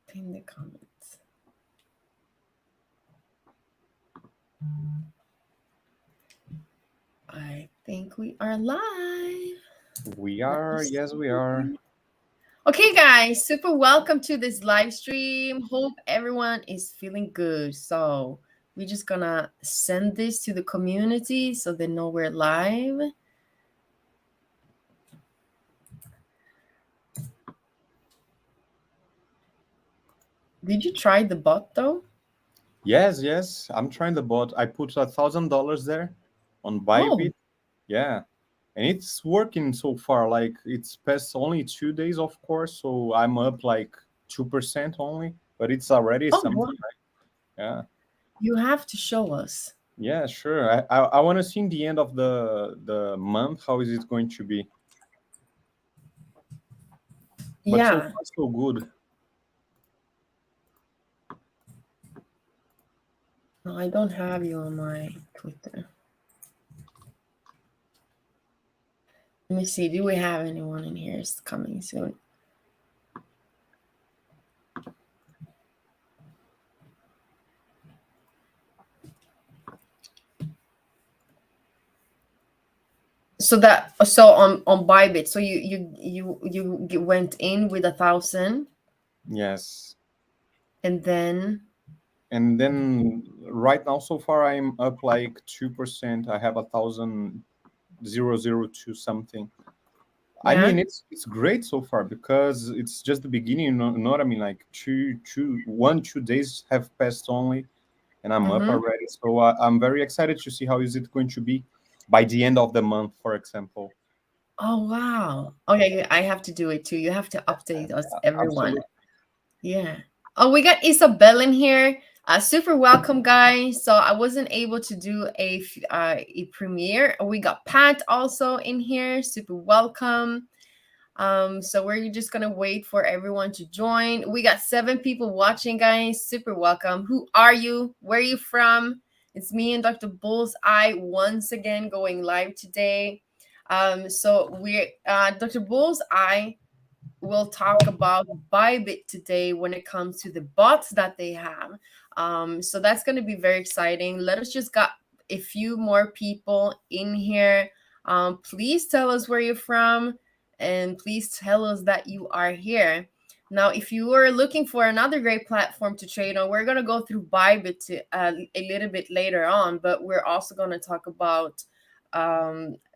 Pin the comments. I think we are live. We are, yes, we are. Okay, guys, super welcome to this live stream. Hope everyone is feeling good. So, we're just gonna send this to the community so they know we're live. Did you try the bot though? Yes, I'm trying the bot. I put $1,000 there on Oh, Bybit. Yeah, and it's working so far. Like it's past only 2 days, of course, so I'm up like 2% only, but it's already oh, wow. something, right? Yeah, You have to show us. yeah, sure. I want to see in the end of the month how is it going to be. But so Yeah. far so good. No, I don't have you on my Twitter. Let me see. Do we have anyone in here? It's coming soon. So on Bybit, so you went in with 1,000, Yes. and then And then right now so far I'm up like 2%. I have 1,002 something. I yeah. mean, it's great so far because it's just the beginning. You know what I mean? Like 2 days have passed only, and I'm up Mm-hmm. already. So I'm very excited to see how is it going to be by the end of the month, for example. Oh wow. Okay, I have to do it too. You have to update us, everyone. Absolutely. Yeah. Oh, we got Isabel in here. Super welcome, guys. So I wasn't able to do a premiere. We got Pat also in here. Super welcome. So we're just gonna wait for everyone to join. We got 7 people watching, guys. Super welcome. Who are you? Where are you from? It's me and Dr. Bullseye once again going live today. So we're Dr. Bullseye will talk about Bybit today when it comes to the bots that they have. So that's going to be very exciting. Let us just got a few more people in here. Please tell us where you're from, and please tell us that you are here. Now, if you are looking for another great platform to trade on, we're going to go through Bybit a little bit later on, but we're also going to talk about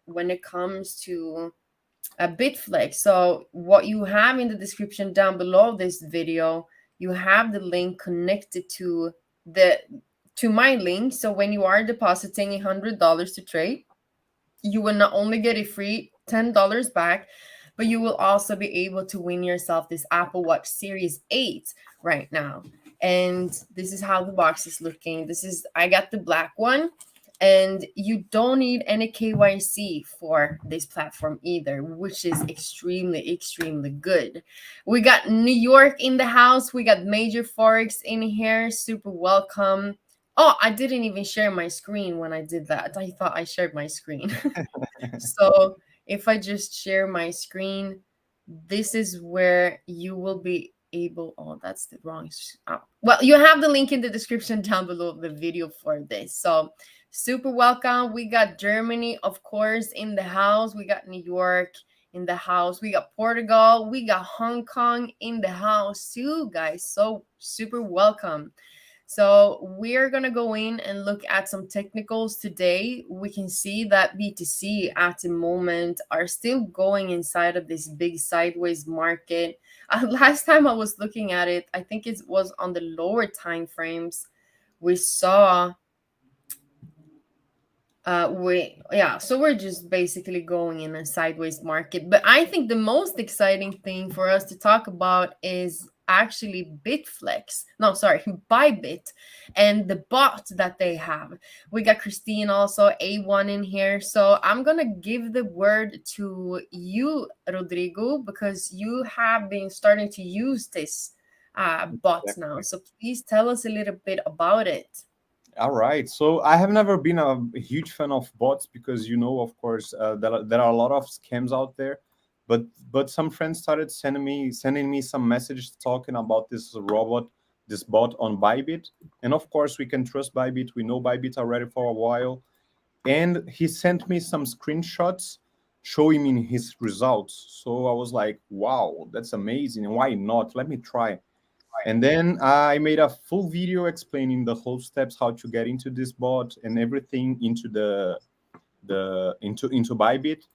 when it comes to Bitflex. So what you have in the description down below this video, you have the link connected the to my link. So when you are depositing $100 to trade, you will not only get a free $10 back, but you will also be able to win yourself this Apple Watch Series 8 right now. And this is how the box is looking. I got the black one, and you don't need any KYC for this platform either, which is extremely good. We got New York in the house. We got Major Forex in here. Super welcome. Oh, I didn't even share my screen when I did that. I thought I shared my screen. So if I just share my screen, this is where you will be able. Oh, that's the wrong. Well, you have the link in the description down below the video for this. So super welcome. We got Germany, of course, in the house. We got New York in the house. We got Portugal. We got Hong Kong in the house too, guys. So super welcome. So we're going to go in and look at some technicals today. We can see that BTC at the moment are still going inside of this big sideways market. Last time I was looking at it, I think it was on the lower time frames. We saw so we're just basically going in a sideways market. But I think the most exciting thing for us to talk about is actually Bitflex. No, sorry, Bybit and the bot that they have. We got Christine also, A1 in here. So I'm gonna give the word to you, Rodrigo, because you have been starting to use this bot now. Exactly. So please tell us a little bit about it. All right. So I have never been a huge fan of bots because, of course, there are a lot of scams out there. but some friends started sending me some messages talking about this robot, this bot on Bybit. And of course we can trust Bybit. We know Bybit already for a while. And he sent me some screenshots showing me his results. So I was like, wow, that's amazing. Why not? Let me try. And then I made a full video explaining the whole steps, how to get into this bot and everything into into Bybit.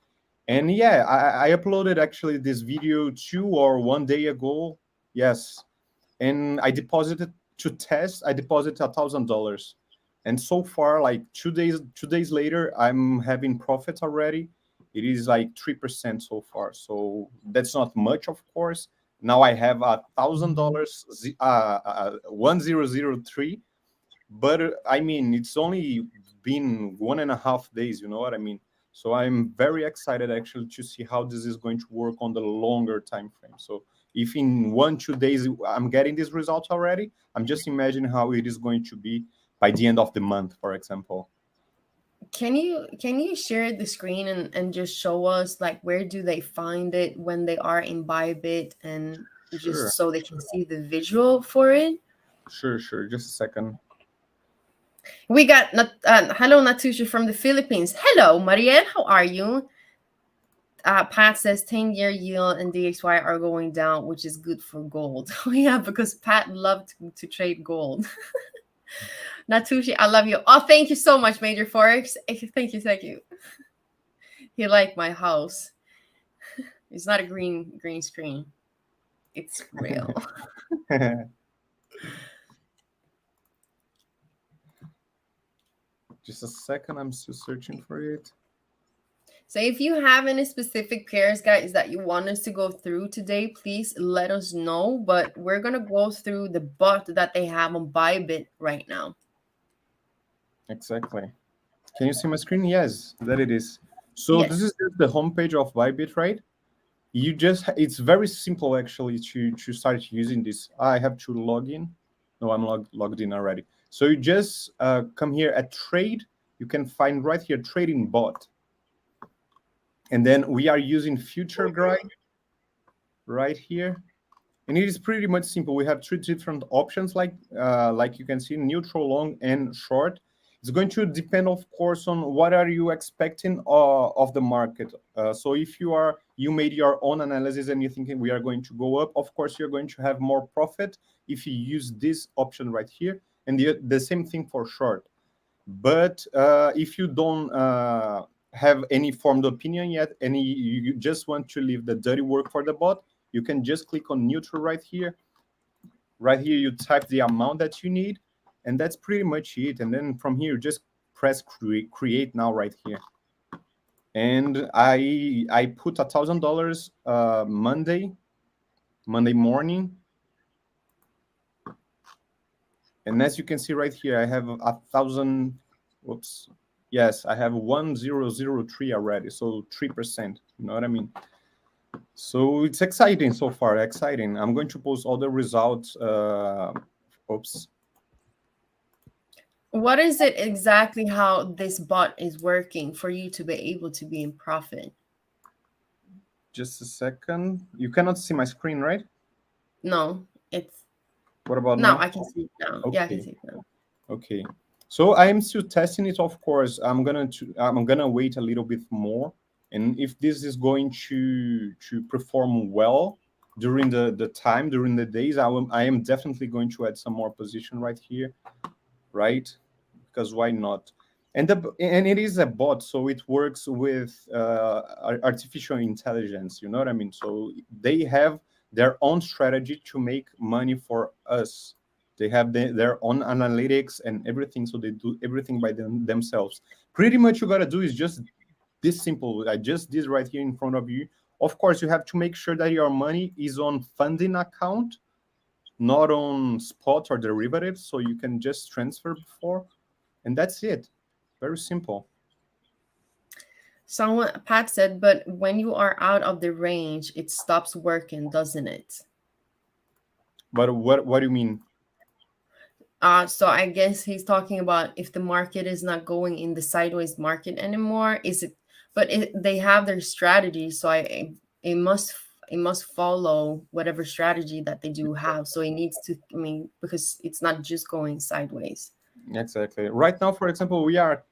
And yeah, I uploaded actually this video 2 or 1 day ago. Yes. And I deposited to test, I deposited $1,000. And so far, like 2 days later, I'm having profits already. It is like 3% so far. So that's not much, of course. Now I have $1,000, 1003. But I mean, it's only been 1.5 days, you know what I mean? So I'm very excited actually to see how this is going to work on the longer time frame. So if in 1 2 days I'm getting these results already, I'm just imagining how it is going to be by the end of the month, for example. Can you share the screen and just show us like where do they find it when they are in Bybit, and Sure, just so they can see the visual for it? sure. Just a second. We got hello Natusha from the Philippines. Hello Marielle, how are you? Pat says 10-year yield and DXY are going down, which is good for gold. Yeah, because Pat loved to trade gold. Natushi, I love you. Oh, thank you so much, Major Forex. Thank you. He liked my house. It's not a green screen. It's real. Just a second, I'm still searching for it. So if you have any specific pairs, guys, that you want us to go through today, please let us know. But we're going to go through the bot that they have on Bybit right now. Exactly. Can you see my screen? Yes, that it is. So Yes. this is just the homepage of Bybit, right? You just it's very simple actually to start using this. I have to log in. No, I'm logged in already. So you just come here at trade. You can find right here trading bot. And then we are using future grind right here. And it is pretty much simple. We have 3 different options, like you can see, neutral, long, and short. It's going to depend, of course, on what are you expecting of the market. So if you made your own analysis and you're thinking we are going to go up, of course you're going to have more profit if you use this option right here. And the same thing for short. But if you don't have any formed opinion yet, and you just want to leave the dirty work for the bot, you can just click on neutral right here. Right here, you type the amount that you need, and that's pretty much it. And then from here, just press create now right here. And I put $1,000 Monday morning. And as you can see right here, I have 1,000. Whoops. Yes, I have 1003 already. So 3%. You know what I mean? So it's exciting so far. Exciting. I'm going to post all the results. Oops. What is it exactly how this bot is working for you to be able to be in profit? Just a second. You cannot see my screen, right? No, it's What about no, now? I can see it now. Okay. Yeah, I can see it now. Okay. So I am still testing it, of course. I'm gonna wait a little bit more. And if this is going to perform well during the time, during the days, I am definitely going to add some more position right here, right? Because why not? And it is a bot, so it works with artificial intelligence. You know what I mean? So they have their own strategy to make money for us. They have their own analytics and everything, so they do everything by themselves. Pretty much, you gotta do is just this simple. I just did right here in front of you. Of course, you have to make sure that your money is on funding account, not on spot or derivatives, so you can just transfer before, and that's it. Very simple. Someone Pat said, but when you are out of the range, it stops working, doesn't it? But what do you mean? So I guess he's talking about if the market is not going in the sideways market anymore, is it? But they have their strategy, so it must follow whatever strategy that they do have. So it needs to, because it's not just going sideways. Exactly. Right now, for example, we are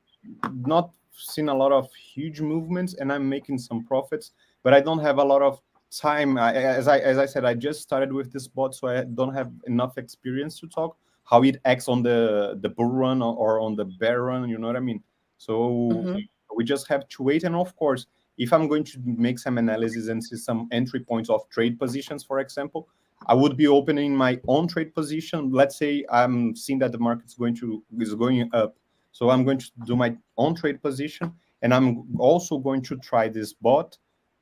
not seeing a lot of huge movements, and I'm making some profits, but I don't have a lot of time. As I said, I just started with this bot, so I don't have enough experience to talk how it acts on the bull run or on the bear run. You know what I mean? So Hmm. we just have to wait. And of course, if I'm going to make some analysis and see some entry points of trade positions, for example, I would be opening my own trade position. Let's say I'm seeing that the market's going up, so I'm going to do my own trade position, and I'm also going to try this bot.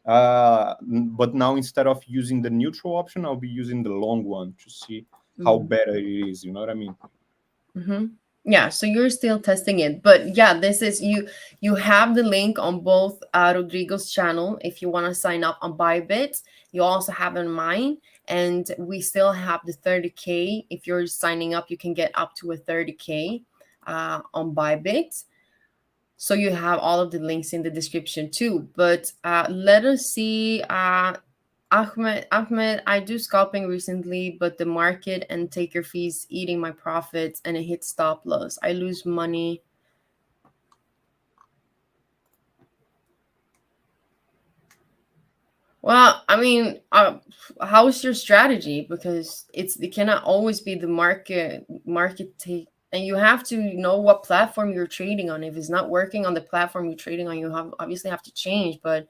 But now, instead of using the neutral option, I'll be using the long one to see how better it is. You know what I mean? Mm-hmm. Yeah, so you're still testing it, but yeah, this is you have the link on both Rodrigo's channel if you want to sign up on Bybit. You also have in mine, and we still have the 30K. If you're signing up, you can get up to a 30K on Bybit. So you have all of the links in the description too. But let us see. Ahmed, I do scalping recently, but the market and taker fees eating my profits and it hits stop loss. I lose money. Well, how's your strategy? Because it cannot always be the market take, and you have to know what platform you're trading on. If it's not working on the platform you're trading on, you obviously have to change. But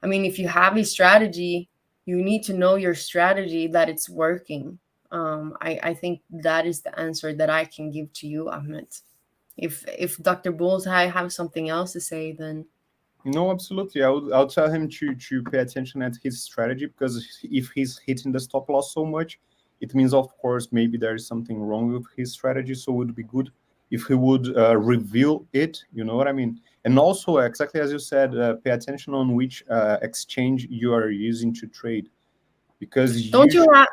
if you have a strategy, you need to know your strategy that it's working. I think that is the answer that I can give to you, Ahmed. If Dr. Bullseye have something else to say, then No, absolutely. I'll tell him to pay attention at his strategy, because if he's hitting the stop loss so much, it means, of course, maybe there is something wrong with his strategy. So it would be good if he would reveal it. You know what I mean? And also, exactly as you said, pay attention on which exchange you are using to trade, because don't you have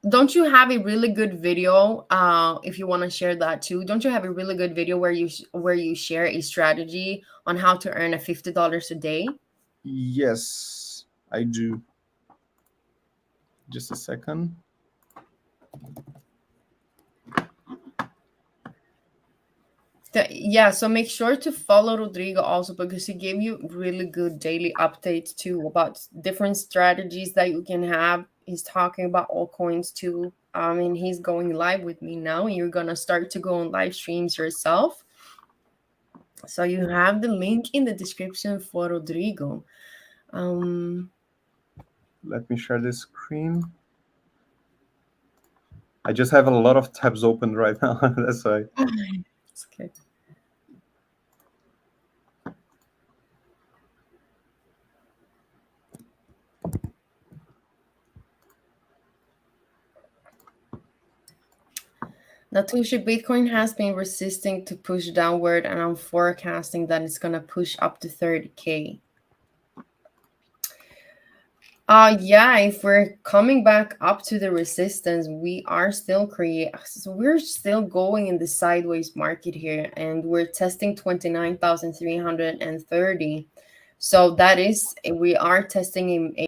don't you have a really good video? If you want to share that too, don't you have a really good video where you share a strategy on how to earn a $50 a day? Yes, I do. Just a second. Yeah, so make sure to follow Rodrigo also, because he gave you really good daily updates too about different strategies that you can have. He's talking about altcoins too. He's going live with me now, and you're gonna start to go on live streams yourself. So you have the link in the description for Rodrigo. Let me share the screen. I just have a lot of tabs open right now. That's why. It's okay. Natushi, Bitcoin has been resisting to push downward, and I'm forecasting that it's gonna push up to 30K. Yeah, if we're coming back up to the resistance, we're still going in the sideways market here, and we're testing 29,330. So that is, we are testing a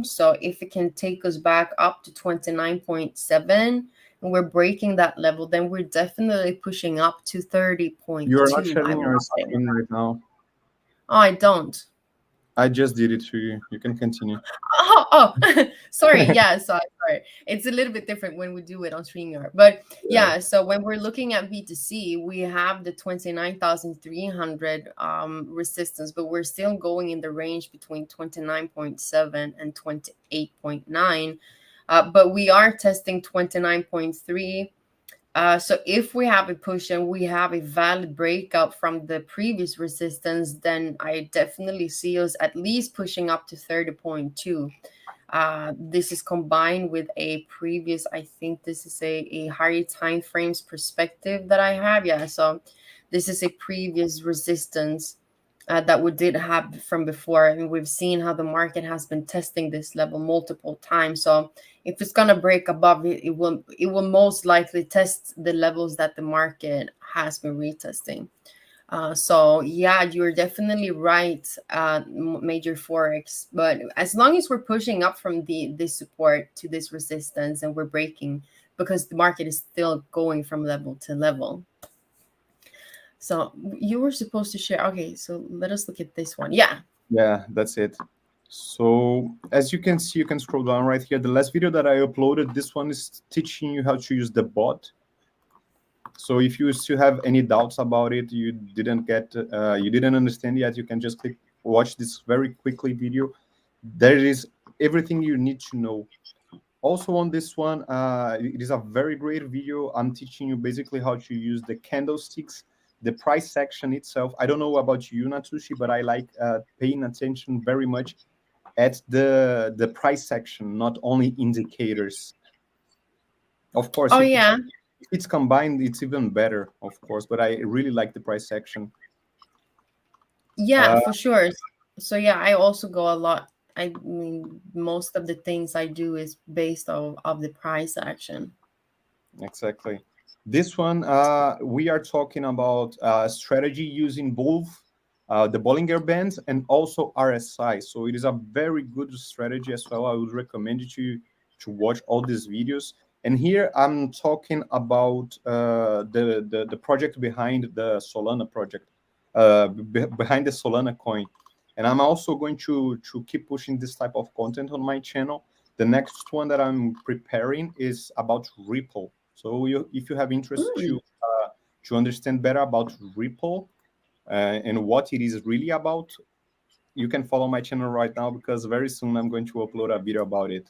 so if it can take us back up to 29.7 and we're breaking that level, then we're definitely pushing up to 30.2. You're not sharing your screen right now. Oh, I don't. I just did it to you. You can continue. Oh, sorry. Yeah, sorry. It's a little bit different when we do it on StreamYard. But yeah, so when we're looking at BTC, we have the 29,300 resistance, but we're still going in the range between 29.7 and 28.9. But we are testing 29.3. So if we have a push and we have a valid breakout from the previous resistance, then I definitely see us at least pushing up to 30.2. This is combined with a previous, I think this is a higher time frames perspective that I have. Yeah, so this is a previous resistance that we did have from before, and we've seen how the market has been testing this level multiple times. So if it's going to break above it, it will most likely test the levels that the market has been retesting. So yeah, you're definitely right, Major Forex. But as long as we're pushing up from the this support to this resistance and we're breaking, because the market is still going from level to level. So you were supposed to share. Okay, so let us look at this one. Yeah. Yeah, that's it. So as you can see, you can scroll down right here. The last video that I uploaded, this one is teaching you how to use the bot. So if you still have any doubts about it, you didn't understand yet, you can just watch this very quickly video. There is everything you need to know. Also on this one, it is a very great video. I'm teaching you basically how to use the candlesticks, the price section itself. I don't know about you, Natsushi, but I like paying attention very much at the price section, not only indicators. Of course, Oh if yeah. it's combined, it's even better, of course, but I really like the price section. Yeah, for sure. So yeah, I also go a lot. I mean, most of the things I do is based of the price action. Exactly. This one, we are talking about strategy using both the Bollinger Bands and also RSI. So it is a very good strategy as well. I would recommend you to watch all these videos. And here I'm talking about the project behind the Solana project, behind the Solana coin. And I'm also going to keep pushing this type of content on my channel. The next one that I'm preparing is about Ripple. So if you have interest to understand better about Ripple and what it is really about, you can follow my channel right now, because very soon I'm going to upload a video about it.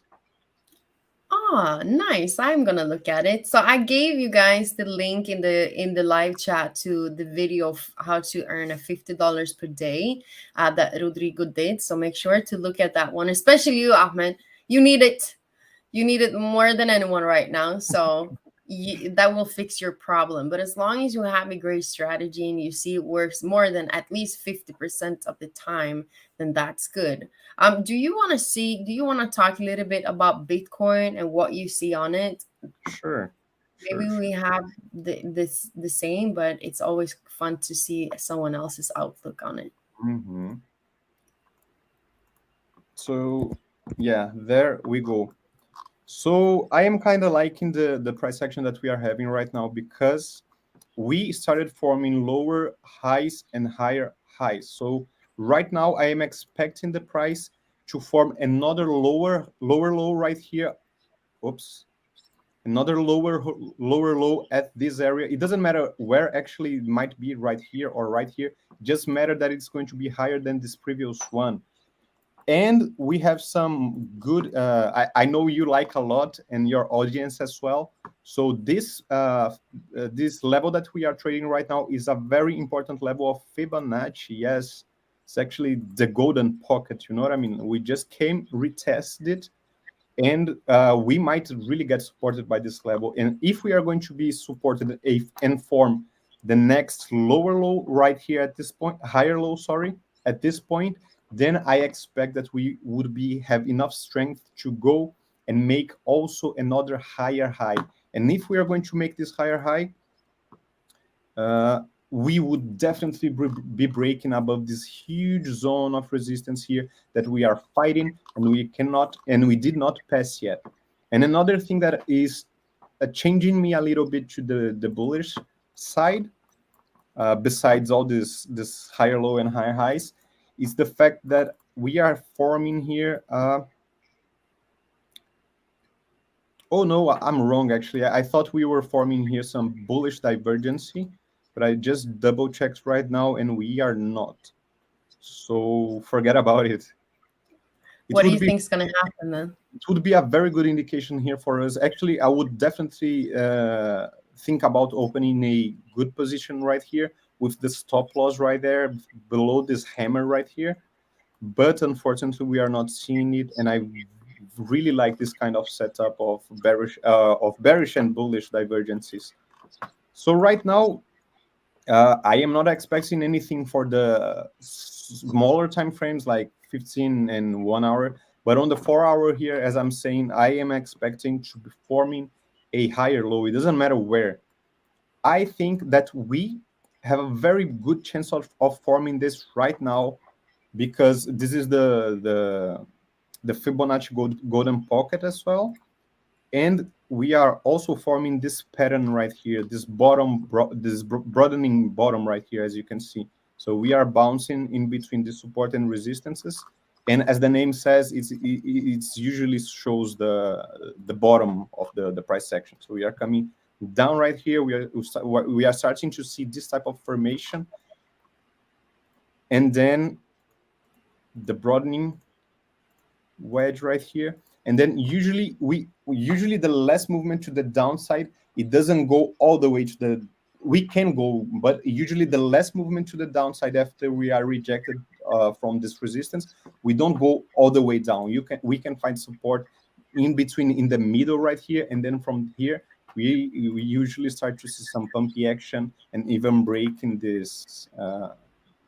Ah, nice. I'm gonna look at it. So I gave you guys the link in the live chat to the video of how to earn a $50 per day that Rodrigo did. So make sure to look at that one, especially you, Ahmed. You need it. You need it more than anyone right now. So that will fix your problem. But as long as you have a great strategy and you see it works more than at least 50% of the time, then that's good. Do you want to talk a little bit about Bitcoin and what you see on it? Sure. Maybe we have the same, but it's always fun to see someone else's outlook on it. Mm-hmm. So yeah, there we go. So I am kind of liking the price action that we are having right now, because we started forming lower highs and higher highs. So right now I am expecting the price to form another lower low right here. Oops. Another lower low at this area. It doesn't matter where, actually it might be right here or right here. It just matter that it's going to be higher than this previous one. And we have some good I know you like a lot, and your audience as well. So this level that we are trading right now is a very important level of Fibonacci. Yes, it's actually the golden pocket, you know what I mean? We just came, retested it, and we might really get supported by this level. And if we are going to be supported and form the next lower low right here at this point, higher low, sorry, at this point, then I expect that we would have enough strength to go and make also another higher high. And if we are going to make this higher high, we would definitely be breaking above this huge zone of resistance here that we are fighting, and we did not pass yet. And another thing that is changing me a little bit to the bullish side, besides all this higher low and higher highs, is the fact that we are forming here. Oh no, I'm wrong. Actually, I thought we were forming here some bullish divergency, but I just double checked right now, and we are not. So forget about it. What do you think is going to happen then? It would be a very good indication here for us. Actually, I would definitely think about opening a good position right here with the stop loss right there below this hammer right here. But unfortunately, we are not seeing it, and I really like this kind of setup of bearish and bullish divergences. So right now, I am not expecting anything for the smaller time frames like 15 and 1 hour, but on the 4 hour here, as I'm saying, I am expecting to be forming a higher low. It doesn't matter where. I think that we have a very good chance of forming this right now, because this is the Fibonacci golden pocket as well. And we are also forming this pattern right here, this broadening bottom right here, as you can see. So we are bouncing in between the support and resistances. And as the name says, it's usually shows the bottom of the price section. So we are coming down right here. We are starting to see this type of formation. And then the broadening wedge right here. And then usually the last movement to the downside, it doesn't go all the way to the, we can go, but usually the last movement to the downside after we are rejected from this resistance, we don't go all the way down. We can find support in between, in the middle right here, and then from here we usually start to see some pumpy action and even breaking this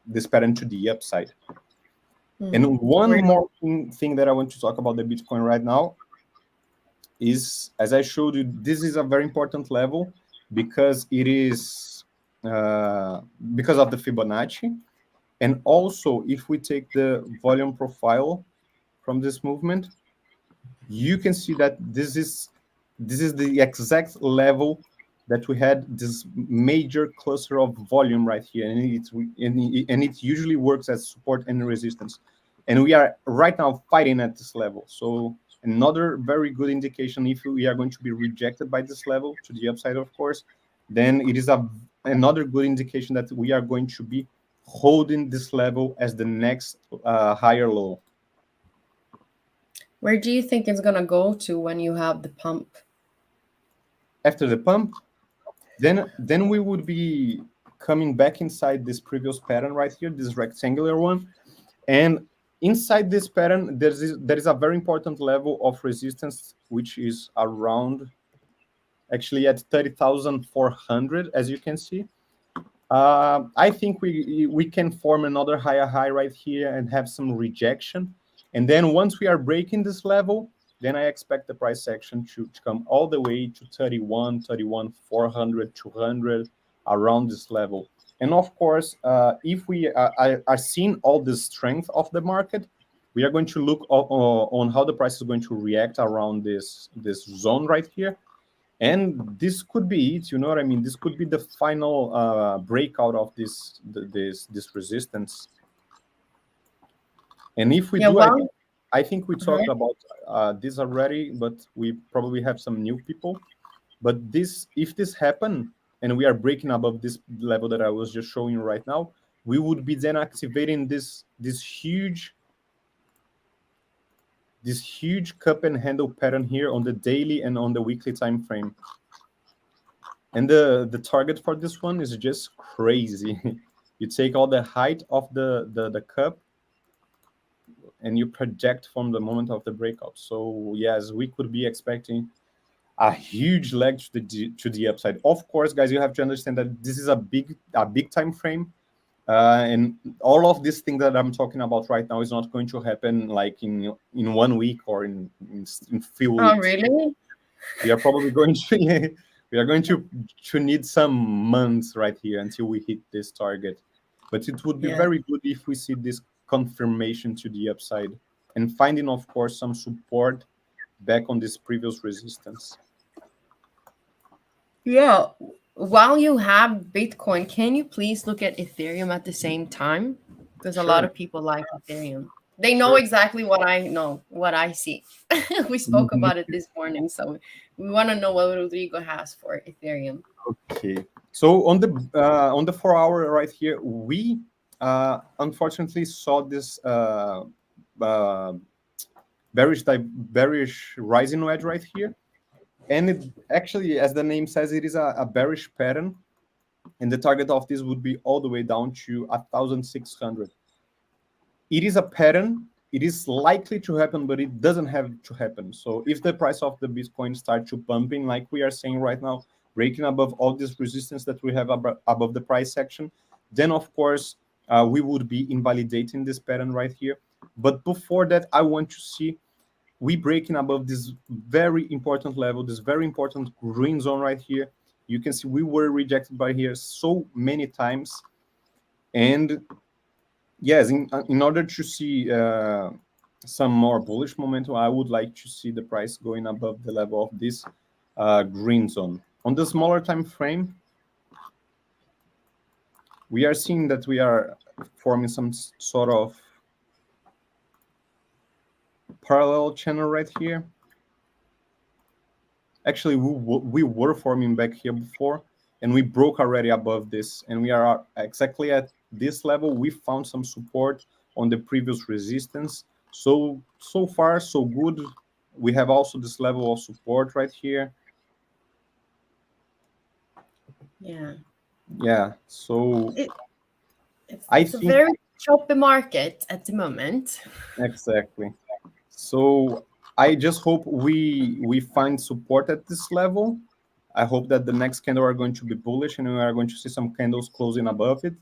this pattern to the upside. And one more thing that I want to talk about the Bitcoin right now is, as I showed you, this is a very important level because it is because of the Fibonacci. And also, if we take the volume profile from this movement, you can see that this is the exact level that we had this major cluster of volume right here, and it usually works as support and resistance. And we are right now fighting at this level. So another very good indication, if we are going to be rejected by this level to the upside, of course, then it is another good indication that we are going to be holding this level as the next higher low. Where do you think it's going to go to when you have the pump? After the pump, then we would be coming back inside this previous pattern right here, this rectangular one. And inside this pattern, there is a very important level of resistance, which is around, actually at 30,400, as you can see. I think we can form another higher high right here and have some rejection. And then once we are breaking this level, then I expect the price action to come all the way to 31,400, 200, around this level. And of course, if we are seeing all the strength of the market, we are going to look on how the price is going to react around this zone right here. And this could be it, you know what I mean? This could be the final breakout of this resistance. And if we I think we talked about this already, but we probably have some new people. But if this happens and we are breaking above this level that I was just showing you right now, we would be then activating this huge cup and handle pattern here on the daily and on the weekly time frame. And the target for this one is just crazy. You take all the height of the cup and you project from the moment of the breakout. So yes, we could be expecting a huge leg to the upside. Of course, guys, you have to understand that this is a big time frame, and all of this thing that I'm talking about right now is not going to happen like in 1 week or in few weeks. Oh, really? We are probably going to need some months right here until we hit this target. But it would be very good if we see this confirmation to the upside and finding, of course, some support back on this previous resistance. Yeah. While you have Bitcoin, can you please look at Ethereum at the same time? Because a lot of people like Ethereum. They know exactly what I know, what I see. We spoke about it this morning, so we want to know what Rodrigo has for Ethereum. Okay. So on the 4 hour right here, we unfortunately saw this bearish rising wedge right here. And it actually, as the name says, it is a bearish pattern. And the target of this would be all the way down to 1,600. It is a pattern. It is likely to happen, but it doesn't have to happen. So if the price of the Bitcoin starts to pumping, like we are saying right now, breaking above all this resistance that we have above the price section, then of course, we would be invalidating this pattern right here. But before that, I want to see we breaking above this very important level, this very important green zone right here. You can see we were rejected by here so many times. And yes, in order to see some more bullish momentum, I would like to see the price going above the level of this green zone. On the smaller time frame, we are seeing that we are forming some sort of parallel channel right here. Actually, we were forming back here before, and we broke already above this, and we are exactly at this level. We found some support on the previous resistance. So far, so good. We have also this level of support right here. Yeah. So it's a very choppy market at the moment. Exactly. So I just hope we find support at this level. I hope that the next candle are going to be bullish and we are going to see some candles closing above it.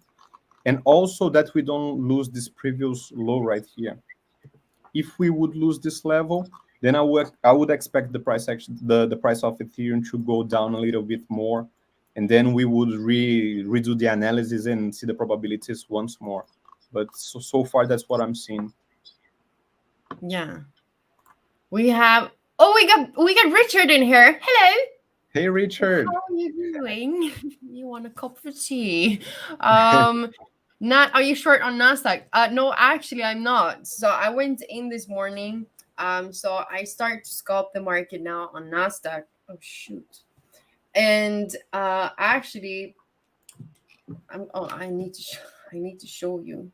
And also that we don't lose this previous low right here. If we would lose this level, then I would expect the price the price of Ethereum to go down a little bit more, and then we would redo the analysis and see the probabilities once more. But so far that's what I'm seeing. Yeah. We have we got Richard in here. Hello. Hey Richard. How are you doing? You want a cup of tea? Not are you short on Nasdaq? No, actually I'm not. So I went in this morning. So I start to scalp the market now on Nasdaq. Oh shoot. And actually I need to show you.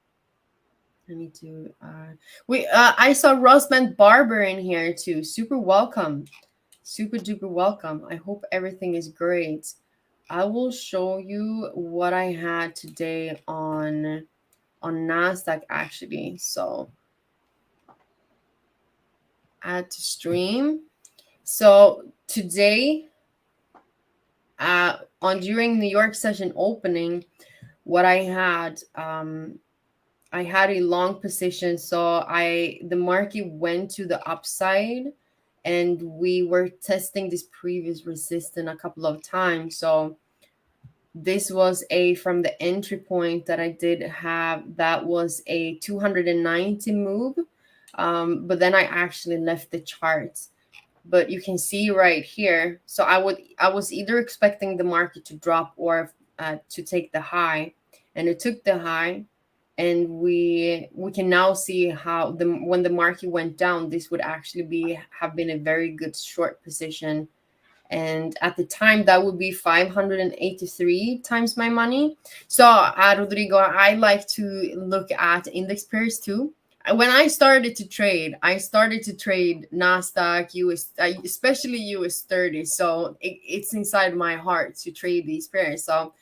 I need to I saw Rosman Barber in here too. Super welcome. Super duper welcome. I hope everything is great. I will show you what I had today on Nasdaq actually. So add to stream. So today on during New York session opening, what I had a long position. So the market went to the upside and we were testing this previous resistance a couple of times. So this was from the entry point that I did have, that was a 290 move. But then I actually left the charts. But you can see right here. So I was either expecting the market to drop or to take the high, and it took the high. And we can now see how when the market went down, this would actually have been a very good short position. And at the time, that would be 583 times my money. So, Rodrigo, I like to look at index pairs too. When I started to trade, Nasdaq, US, especially US 30. So it's inside my heart to trade these pairs. So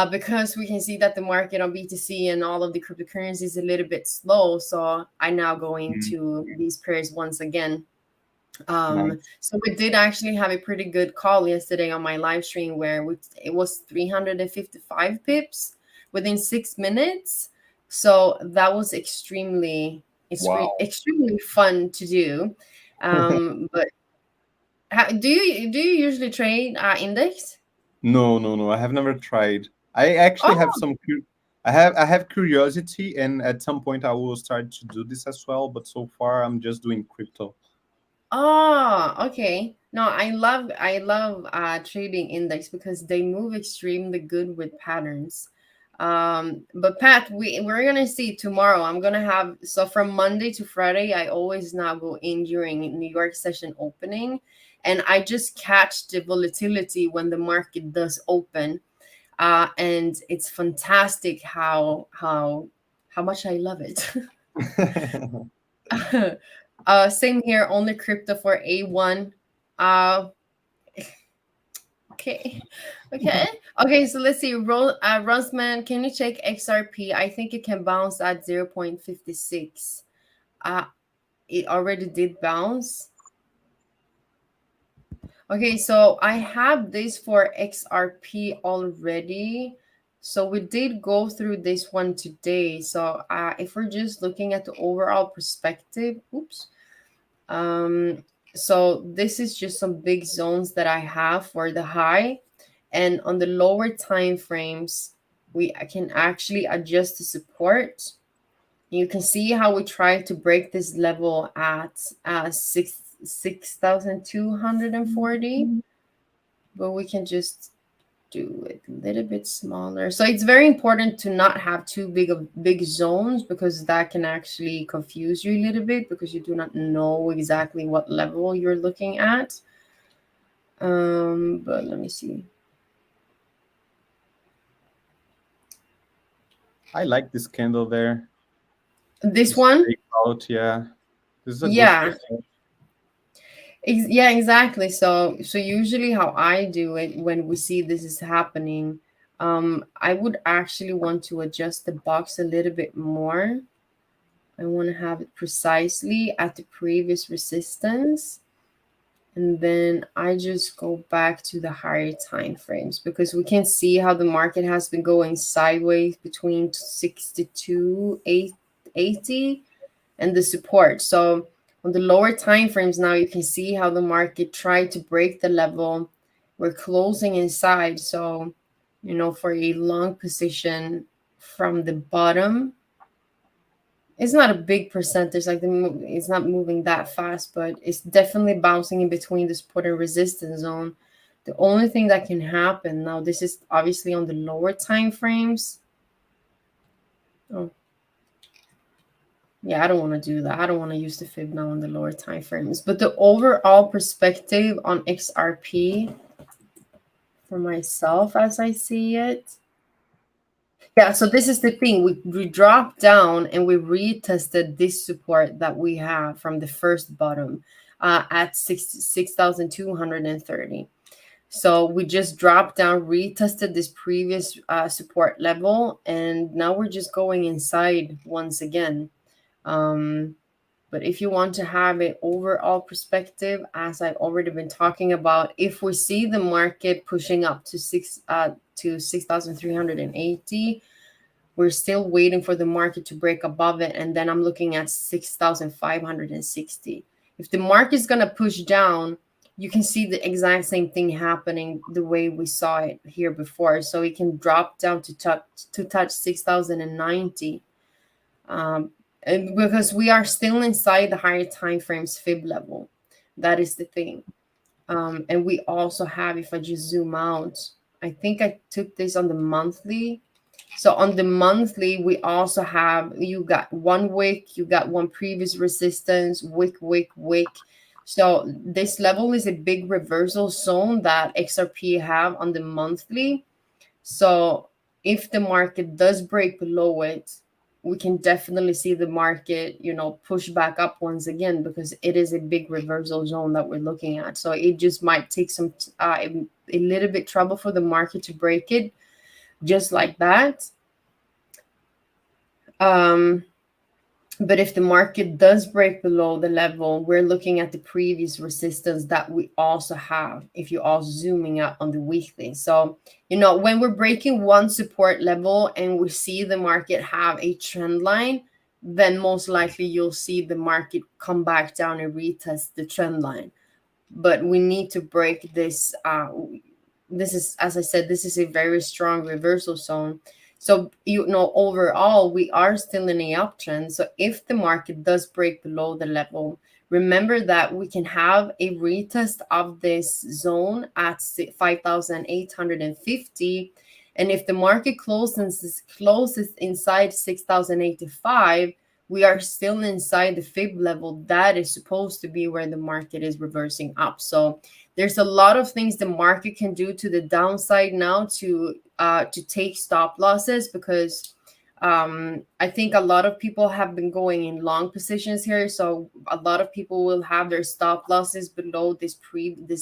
because we can see that the market on BTC and all of the cryptocurrencies is a little bit slow. So I now go into these pairs once again. Nice. So we did actually have a pretty good call yesterday on my live stream where it was 355 pips within 6 minutes. So that was extremely fun to do. But do you usually trade index? No. I have never tried. I actually have some. I have curiosity, and at some point I will start to do this as well. But so far, I'm just doing crypto. Oh, okay. No, I love trading index because they move extremely good with patterns. But Pat, we're gonna see tomorrow. I'm gonna have from Monday to Friday, I always now go in during New York session opening, and I just catch the volatility when the market does open. And it's fantastic how much I love it. Same here, only crypto for A1. Okay. So let's see. Rosman, can you check XRP? I think it can bounce at 0.56. It already did bounce. Okay, so I have this for XRP already. So we did go through this one today. So if we're just looking at the overall perspective, so this is just some big zones that I have for the high. And on the lower time frames, we can actually adjust the support. You can see how we try to break this level at 6,240, but we can just do it a little bit smaller. So it's very important to not have too big zones, because that can actually confuse you a little bit, because you do not know exactly what level you're looking at. But let me see. I like this candle there. This This one? breakout, yeah. This is a good Yeah. breakout. Yeah, exactly. So usually how I do it when we see this is happening, I would actually want to adjust the box a little bit more. I want to have it precisely at the previous resistance. And then I just go back to the higher time frames, because we can see how the market has been going sideways between 62.80 and the support. So on the lower time frames now, you can see how the market tried to break the level. We're closing inside. So, for a long position from the bottom, it's not a big percentage, like it's not moving that fast, but it's definitely bouncing in between the support and resistance zone. The only thing that can happen now, this is obviously on the lower time frames. Oh, yeah, I don't want to do that. I don't want to use the fib now on the lower time frames. But the overall perspective on XRP for myself, as I see it, yeah, so this is the thing. We dropped down and we retested this support that we have from the first bottom at 6,230. So we just dropped down, retested this previous support level, and now we're just going inside once again. But if you want to have an overall perspective, as I've already been talking about, if we see the market pushing up to 6,380, we're still waiting for the market to break above it, and then I'm looking at 6,560. If the market is going to push down, you can see the exact same thing happening the way we saw it here before. So it can drop down to touch 6,090. And because we are still inside the higher time frames fib level. That is the thing. And we also have, if I just zoom out, I think I took this on the monthly. So on the monthly, we also have, you got 1 wick, you got one previous resistance, wick, wick, wick. So this level is a big reversal zone that XRP have on the monthly. So if the market does break below it, we can definitely see the market, push back up once again, because it is a big reversal zone that we're looking at. So it just might take some a little bit trouble for the market to break it just like that. But if the market does break below the level, we're looking at the previous resistance that we also have, if you're all zooming out on the weekly. So, when we're breaking one support level and we see the market have a trend line, then most likely you'll see the market come back down and retest the trend line. But we need to break this. This is, as I said, this is a very strong reversal zone. So, overall, we are still in a uptrend. So if the market does break below the level, remember that we can have a retest of this zone at 5,850. And if the market closes inside 6,085, we are still inside the fib level. That is supposed to be where the market is reversing up. So there's a lot of things the market can do to the downside now to take stop losses, because I think a lot of people have been going in long positions here. So a lot of people will have their stop losses below this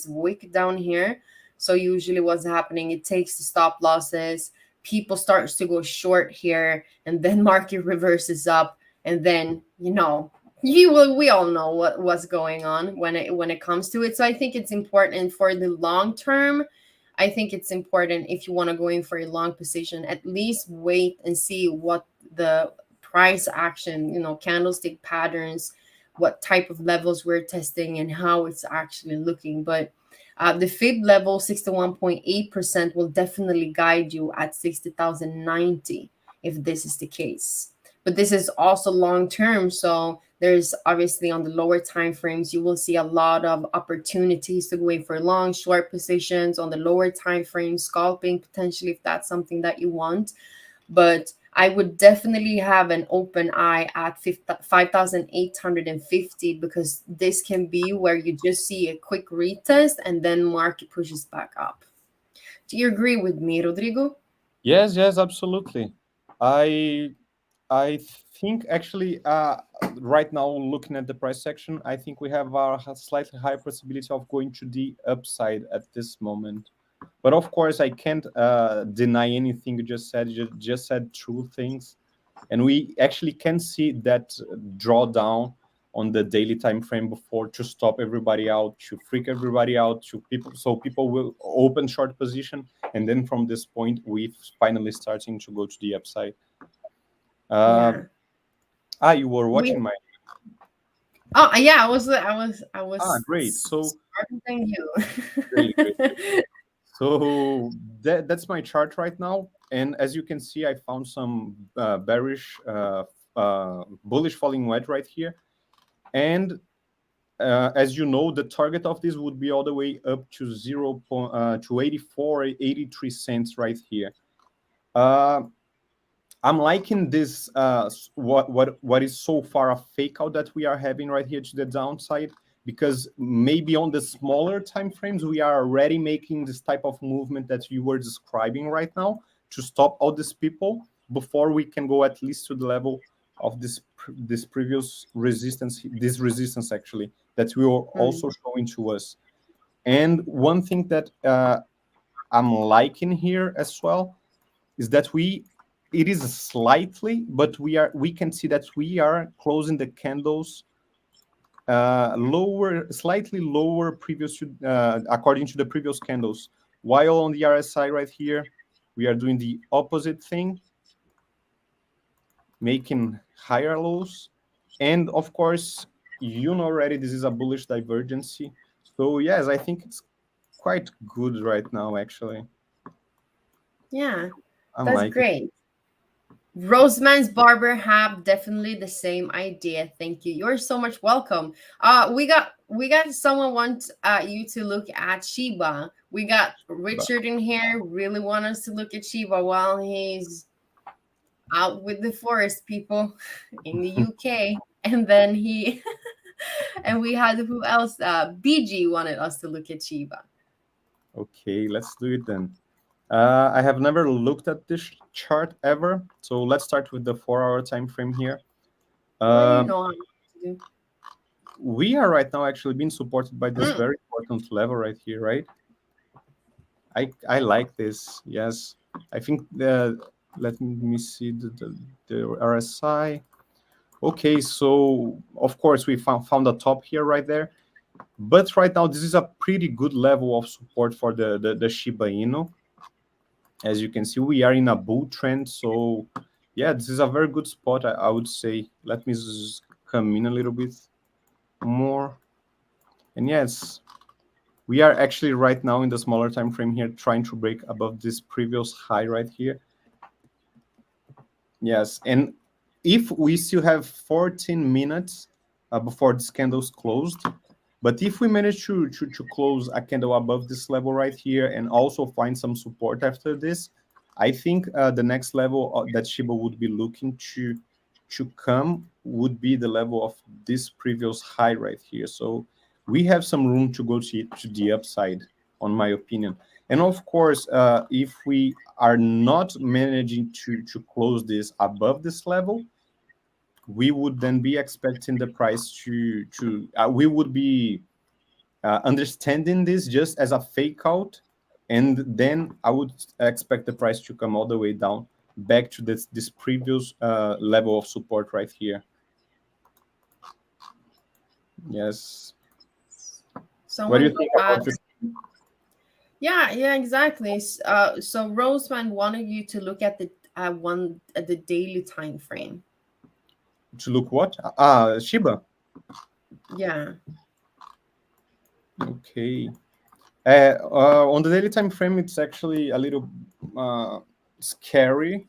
wick down here. So usually what's happening, it takes the stop losses, people starts to go short here, and then market reverses up, and then we all know what's going on when it comes to it. So I think it's important for the long term. I think it's important, if you want to go in for a long position, at least wait and see what the price action, candlestick patterns, what type of levels we're testing, and how it's actually looking. But The fib level 61.8% will definitely guide you at 60,090 if this is the case. But this is also long term, so there's obviously on the lower time frames you will see a lot of opportunities to go in for long short positions on the lower time frame, scalping potentially if that's something that you want. But I would definitely have an open eye at 5,850 because this can be where you just see a quick retest and then market pushes back up. Do you agree with me, Rodrigo? Yes, yes, absolutely. I I think actually, right now, looking at the price section, I think we have a slightly higher possibility of going to the upside at this moment. But of course, I can't deny anything you just said. You just said true things, and we actually can see that drawdown on the daily time frame before to stop everybody out, to freak everybody out, to people, so people will open short position, and then from this point, we finally starting to go to the upside. Uh, Yeah. you were We watching my. Oh yeah, I was Great. So smarter than you. great, great, great. So that's my chart right now, and as you can see, I found some bearish, bullish falling wedge right here, and as you know, the target of this would be all the way up to 84, 83 cents right here. Uh, I'm liking this. What is so far a fake out that we are having right here to the downside, because maybe on the smaller time frames we are already making this type of movement that you were describing right now to stop all these people before we can go at least to the level of this previous resistance, this resistance actually that we were also showing to us. And one thing that I'm liking here as well is that it is slightly, but we can see that we are closing the candles lower, slightly lower previous according to the previous candles, while on the RSI right here we are doing the opposite thing, making higher lows. And of course, you know already this is a bullish divergence. So yes, I think it's quite good right now actually. Yeah, I'm that's liking. great. Roseman's Barber have definitely the same idea. Thank you. You're so much welcome. We got someone want you to look at Shiba. We got Richard in here. Really want us to look at Shiba while he's out with the forest people in the UK. And then he and we had who else? BG wanted us to look at Shiba. Okay, let's do it then. I have never looked at this chart ever, so let's start with the 4-hour time frame here. Well, you Um, know how to do. we are right now actually being supported by this Mm. very important level right here, right? I like this. Yes, I think let me see the RSI. Okay, so of course we found a top here right there, but right now this is a pretty good level of support for the Shiba Inu. As you can see, we are in a bull trend, so yeah, this is a very good spot, I would say. Let me just come in a little bit more. And yes, we are actually right now in the smaller time frame here trying to break above this previous high right here. Yes, and if we still have 14 minutes before this candle's closed, but if we manage to close a candle above this level right here and also find some support after this, I think the next level that Shiba would be looking to come would be the level of this previous high right here. So we have some room to go to the upside, on my opinion. And of course, if we are not managing to close this above this level, we would then be expecting the price we would be understanding this just as a fake out, and then I would expect the price to come all the way down back to this previous level of support right here. Yes. What do you Someone think about this? yeah, exactly. So Roseman wanted you to look at the one at the daily time frame. To look what? Shiba. Yeah. Okay. On the daily time frame, it's actually a little scarier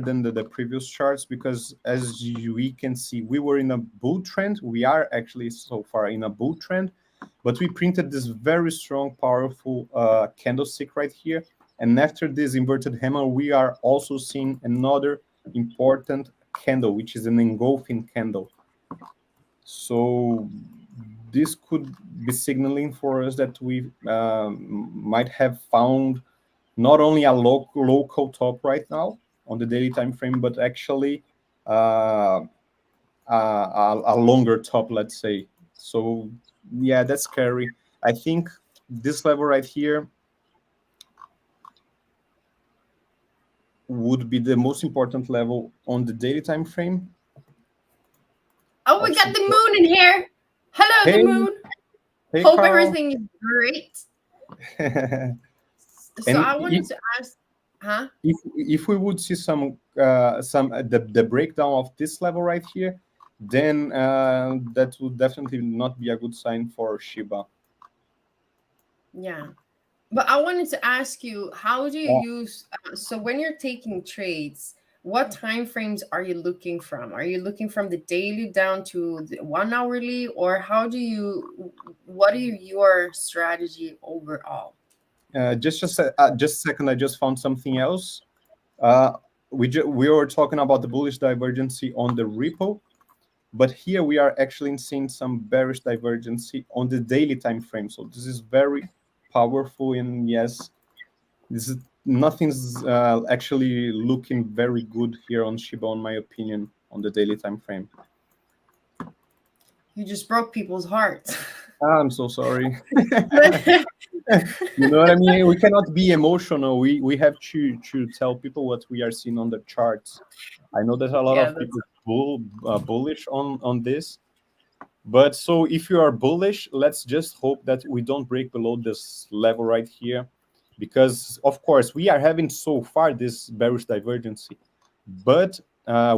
than the previous charts, because as we can see, we were in a bull trend. We are actually so far in a bull trend, but we printed this very strong, powerful candlestick right here. And after this inverted hammer, we are also seeing another important candle, which is an engulfing candle. So this could be signaling for us that we might have found not only a local top right now on the daily time frame, but actually a longer top, let's say. So yeah, that's scary. I think this level right here would be the most important level on the daily time frame. Oh, we got the moon in here. Hello, Hey, the moon. hey, Hope Carl. everything is great. So I wanted to ask, huh? If we would see some the breakdown of this level right here, then that would definitely not be a good sign for Shiba. Yeah. But I wanted to ask you, how do you Yeah. use so when you're taking trades, what time frames are you looking from? Are you looking from the daily down to the 1 hourly, or what are your strategy overall? Just a second, I just found something else. We were talking about the bullish divergency on the Ripple, but here we are actually seeing some bearish divergency on the daily time frame. So this is very powerful, and yes, nothing's actually looking very good here on Shiba, in my opinion, on the daily time frame. You just broke people's hearts. I'm so sorry. You know what I mean? We cannot be emotional. We have to tell people what we are seeing on the charts. I know that a lot of people bullish on this, but so if you are bullish, let's just hope that we don't break below this level right here, because of course we are having so far this bearish divergency, but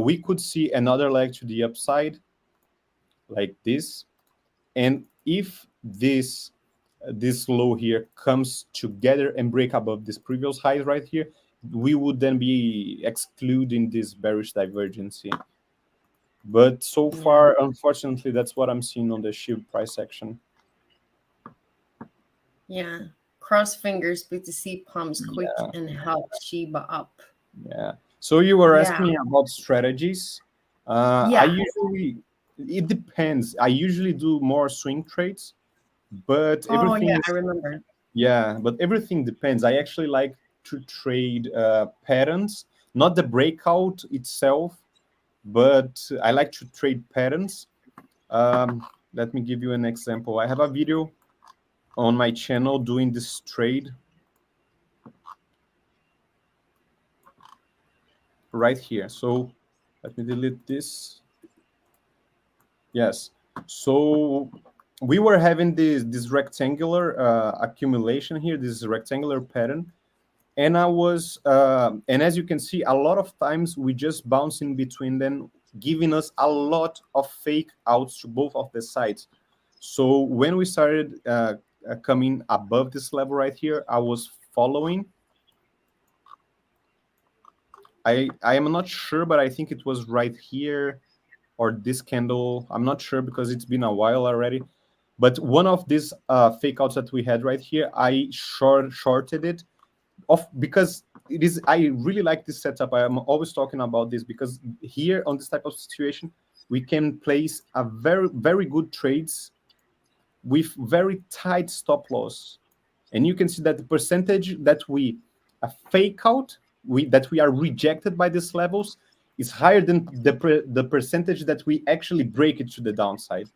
we could see another leg to the upside like this, and if this low here comes together and break above this previous highs right here, we would then be excluding this bearish divergency. But so far, unfortunately, that's what I'm seeing on the SHIB price action. Yeah, cross fingers, but to see pumps quick and help Shiba up. Yeah. So you were asking me about strategies. It depends. I usually do more swing trades, but everything. I remember. Yeah, but everything depends. I actually like to trade patterns, not the breakout itself, but I like to trade patterns. Let me give you an example. I have a video on my channel doing this trade right here. So let me delete this. Yes. So we were having this rectangular accumulation here, this rectangular pattern. And and as you can see, a lot of times we just bounce in between them, giving us a lot of fake outs to both of the sides. So when we started coming above this level right here, I was following. I am not sure, but I think it was right here or this candle. I'm not sure because it's been a while already. But one of these fake outs that we had right here, I shorted it because it is. I really like this setup. I am always talking about this because here on this type of situation, we can place a very good trades with very tight stop loss, and you can see that the percentage that we fake out, that we are rejected by these levels, is higher than the percentage that we actually break it to the downside.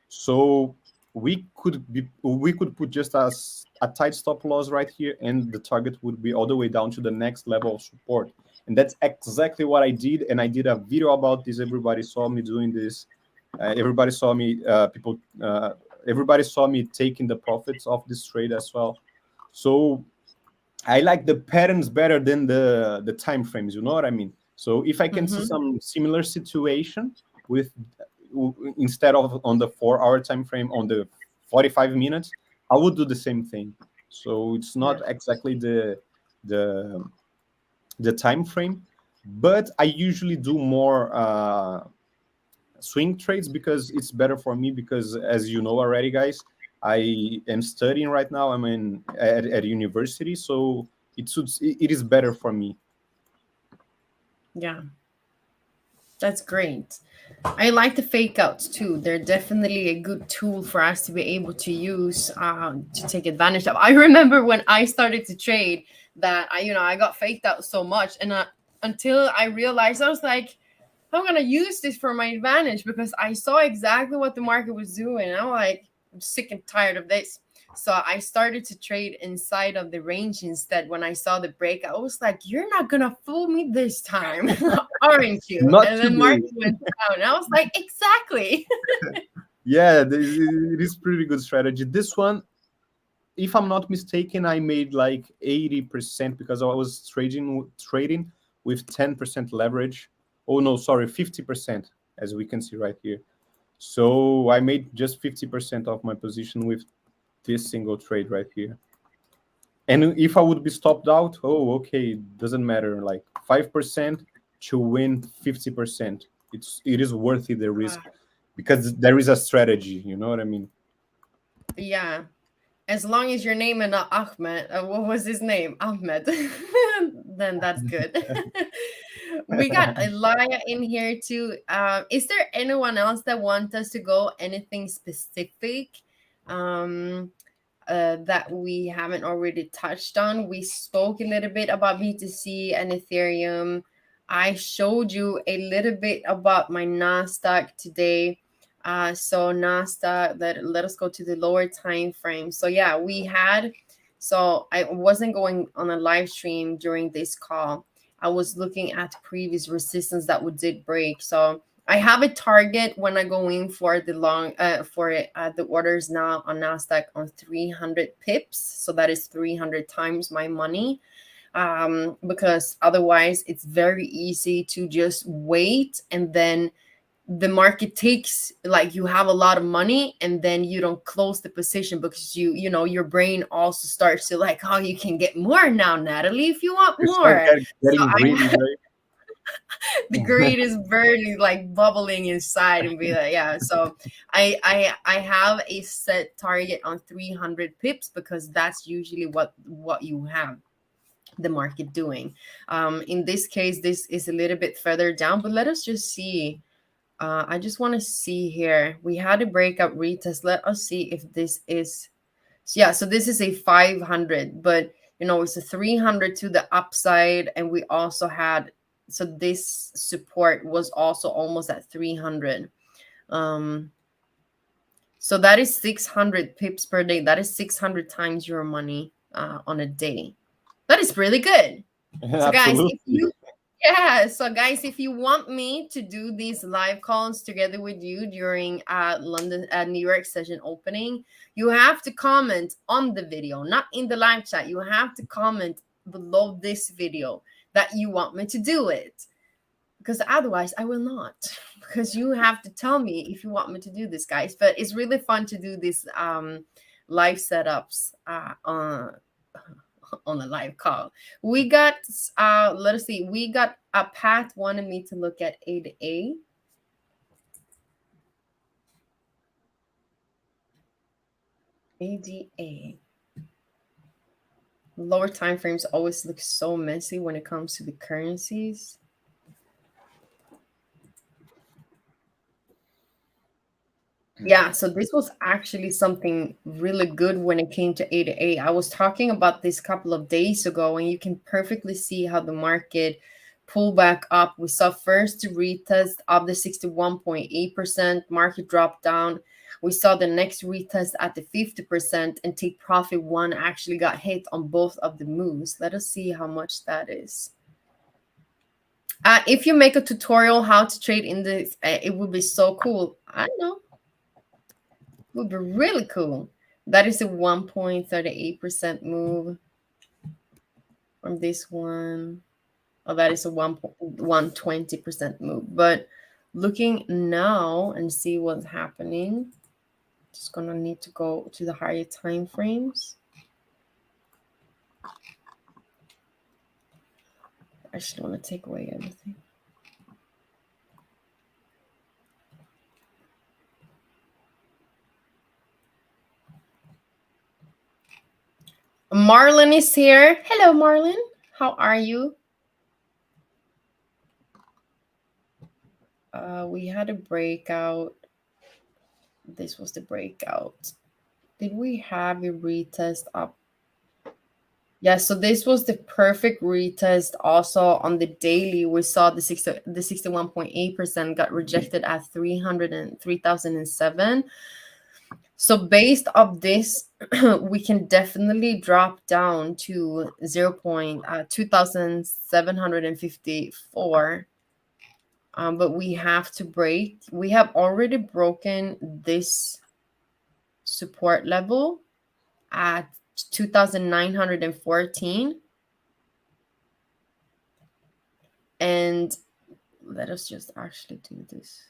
So we could put just a tight stop loss right here, and the target would be all the way down to the next level of support. And that's exactly what I did. And I did a video about this. Everybody saw me doing this. Everybody saw me. Everybody saw me taking the profits of this trade as well. So I like the patterns better than the time frames. You know what I mean? So if I can see some similar situation with instead of on the 4-hour time frame, on the 45 minutes, I would do the same thing. So it's Yeah. not exactly the the time frame, but I usually do more swing trades because it's better for me. Because as you know already, guys, I am studying right now. I'm in at university, so it is better for me. Yeah, that's great. I like the fake outs too. They're definitely a good tool for us to be able to use to take advantage of. I remember when I started to trade that I got faked out so much, and until I realized, I was like, I'm gonna use this for my advantage because I saw exactly what the market was doing. And I'm like, I'm sick and tired of this. So I started to trade inside of the range instead. When I saw the break, I was like, "You're not gonna fool me this time, aren't you?" Not And then today. market went down. And I was like, "Exactly." Yeah, it is pretty good strategy. This one, if I'm not mistaken, I made like 80% because I was trading with 10% leverage. Oh no, sorry, 50%, as we can see right here. So I made just 50% of my position with this single trade right here. And if I would be stopped out, oh okay, doesn't matter. Like 5% to win 50%. It is worthy the risk because there is a strategy, you know what I mean? Yeah. As long as your name is not Ahmed, what was his name? Ahmed, then that's good. We got Elia in here too. Is there anyone else that wants us to go anything specific that we haven't already touched on? We spoke a little bit about BTC and Ethereum. I showed you a little bit about my Nasdaq today. So Nasdaq, let us go to the lower time frame. So yeah, so I wasn't going on a live stream during this call. I was looking at previous resistance that we did break. So I have a target when I go in for the the orders now on Nasdaq on 300 pips. So that is 300 times my money. Because otherwise it's very easy to just wait, and then the market takes, like, you have a lot of money and then you don't close the position because your brain also starts to like, oh, you can get more now, Natalie, if you want You start more. So getting greedy, the right? greed is burning, like bubbling inside, and be like, yeah. So I have a set target on 300 pips because that's usually what you have the market doing. In this case, this is a little bit further down, but let us just see. I just want to see here. We had a breakout retest. Let us see if this is. Yeah, so this is a 500, but it's a 300 to the upside, and we also had. So this support was also almost at 300. Um, so that is 600 pips per day. That is 600 times your money on a day. That is really good. So guys, if Absolutely. you yeah, so guys, if you want me to do these live calls together with you during New York session opening, you have to comment on the video, not in the live chat. You have to comment below this video that you want me to do it, because otherwise I will not. Because you have to tell me if you want me to do this, guys. But it's really fun to do these live setups on a live call. We got let us see, we got Pat wanted me to look at ADA. ADA. Lower time frames always look so messy when it comes to the currencies. Yeah, so this was actually something really good when it came to ADA. I was talking about this a couple of days ago, and you can perfectly see how the market pulled back up. We saw first retest of the 61.8%, market drop down. We saw the next retest at the 50%, and take profit one actually got hit on both of the moves. Let us see how much that is. If you make a tutorial how to trade in this, it would be so cool. I know. Would be really cool. That is a 1.38% move from this one. Oh, that is a 120% move. But looking now and see what's happening. Just gonna need to go to the higher time frames. I just want to take away everything. Marlon is here. Hello, Marlon. How are you? We had a breakout. This was the breakout. Did we have a retest up? Yeah, so this was the perfect retest. Also on the daily, we saw the 61.8% got rejected at 303,007. So based off this, we can definitely drop down to 2,754. But we have to break. We have already broken this support level at 2,914. And let us just actually do this.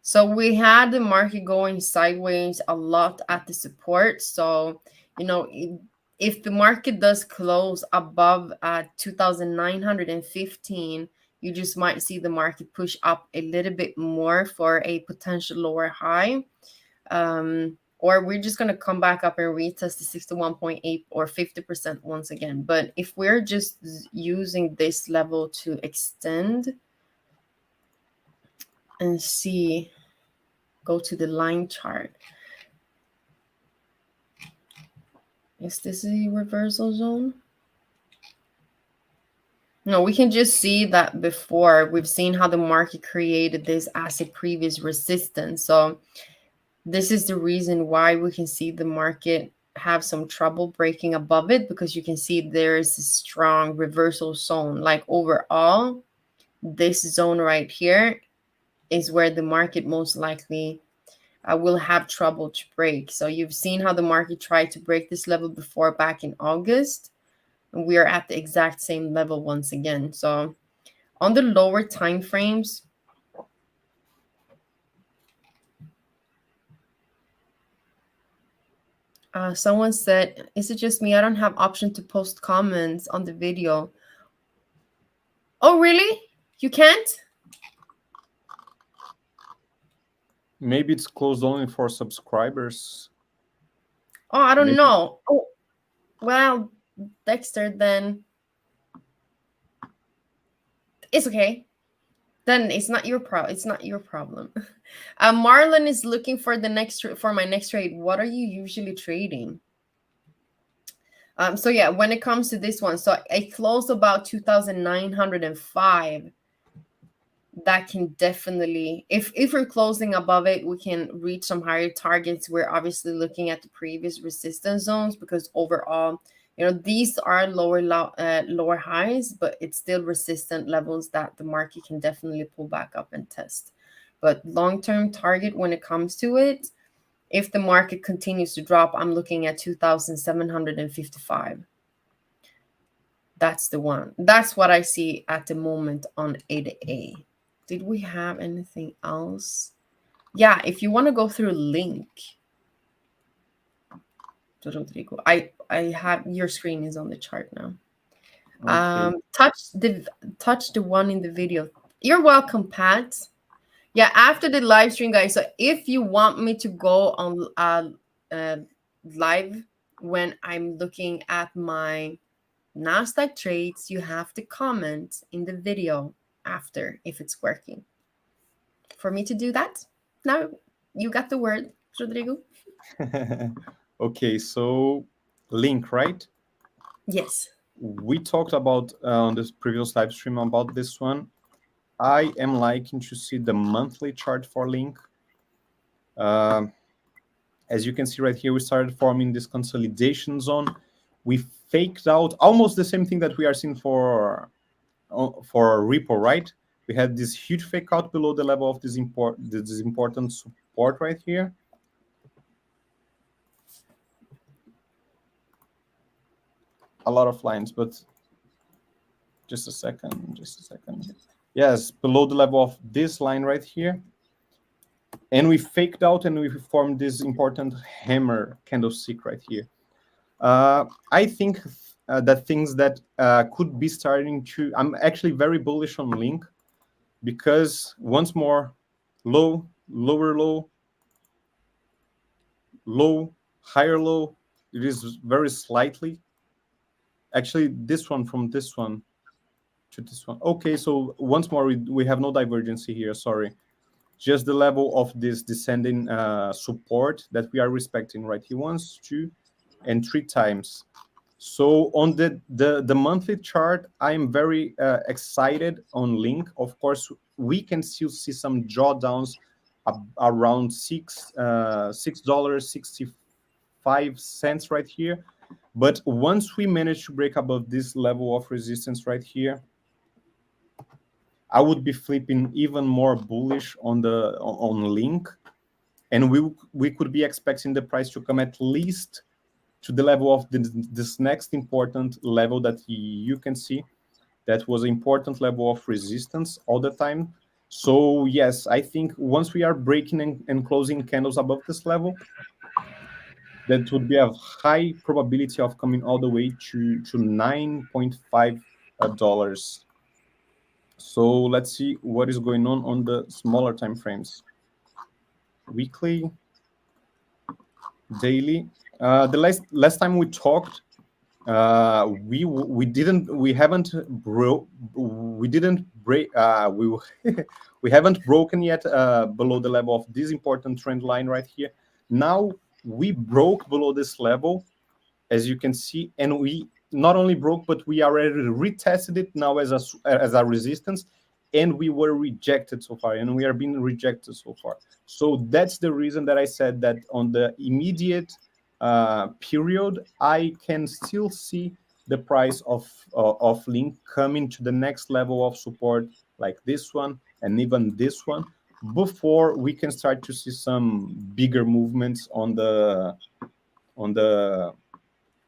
So we had the market going sideways a lot at the support. So, if the market does close above 2,915, you just might see the market push up a little bit more for a potential lower high. Or we're just going to come back up and retest the 61.8 or 50% once again. But if we're just using this level to extend and see, go to the line chart. Is this a reversal zone? No, we can just see that before we've seen how the market created this as a previous resistance. So this is the reason why we can see the market have some trouble breaking above it, because you can see there is a strong reversal zone. Like overall, this zone right here is where the market most likely will have trouble to break. So you've seen how the market tried to break this level before back in August, and we are at the exact same level once again. So on the lower time frames, someone said, is it just me? I don't have option to post comments on the video. Oh, really? You can't? Maybe it's closed only for subscribers. Oh, I don't know. Oh, well, Dexter, then it's okay. Then it's not your problem. It's not your problem. Marlon is looking for my next trade. What are you usually trading? So yeah, when it comes to this one, so I closed about 2,905. That can definitely, if we're closing above it, we can reach some higher targets. We're obviously looking at the previous resistance zones, because overall, these are lower highs, but it's still resistant levels that the market can definitely pull back up and test. But long-term target when it comes to it, if the market continues to drop, I'm looking at 2,755. That's the one. That's what I see at the moment on ADA. Did we have anything else? Yeah, if you want to go through link, Rodrigo, I have your screen is on the chart now. Okay. Touch the one in the video. You're welcome, Pat. Yeah, after the live stream, guys. So if you want me to go on live when I'm looking at my Nasdaq trades, you have to comment in the video after if it's working. For me to do that, now you got the word, Rodrigo. Okay, so link, right? Yes. We talked about on this previous live stream about this one. I am liking to see the monthly chart for link. As you can see right here, we started forming this consolidation zone. We faked out almost the same thing that we are seeing for Ripple, right? We had this huge fake out below the level of this important support right here. A lot of lines, but just a second. Yes, below the level of this line right here. and we faked out and we formed this important hammer candlestick right here. I think that things that could be starting to, I'm actually very bullish on Link, because once more, low, lower low, low, higher low, it is very slightly. Actually, this one from this one to this one. Okay, so once more, we have no divergence here, sorry. Just the level of this descending support that we are respecting, right? He wants 2 and 3 times. So on the monthly chart, I'm very excited on Link. Of course, we can still see some drawdowns around $6.65 right here. But once we manage to break above this level of resistance right here, I would be flipping even more bullish on Link, and we could be expecting the price to come at least to the level of this next important level that you can see. That was an important level of resistance all the time. So yes, I think once we are breaking and closing candles above this level, that would be a high probability of coming all the way to $9.5. So let's see what is going on the smaller time frames. Weekly, daily. The last time we talked, we haven't broken yet below the level of this important trend line right here. Now we broke below this level, as you can see, and we not only broke, but we already retested it now as a resistance, and we were rejected so far, and we are being rejected so far. So that's the reason that I said that on the immediate period, I can still see the price of Link coming to the next level of support, like this one and even this one, before we can start to see some bigger movements on the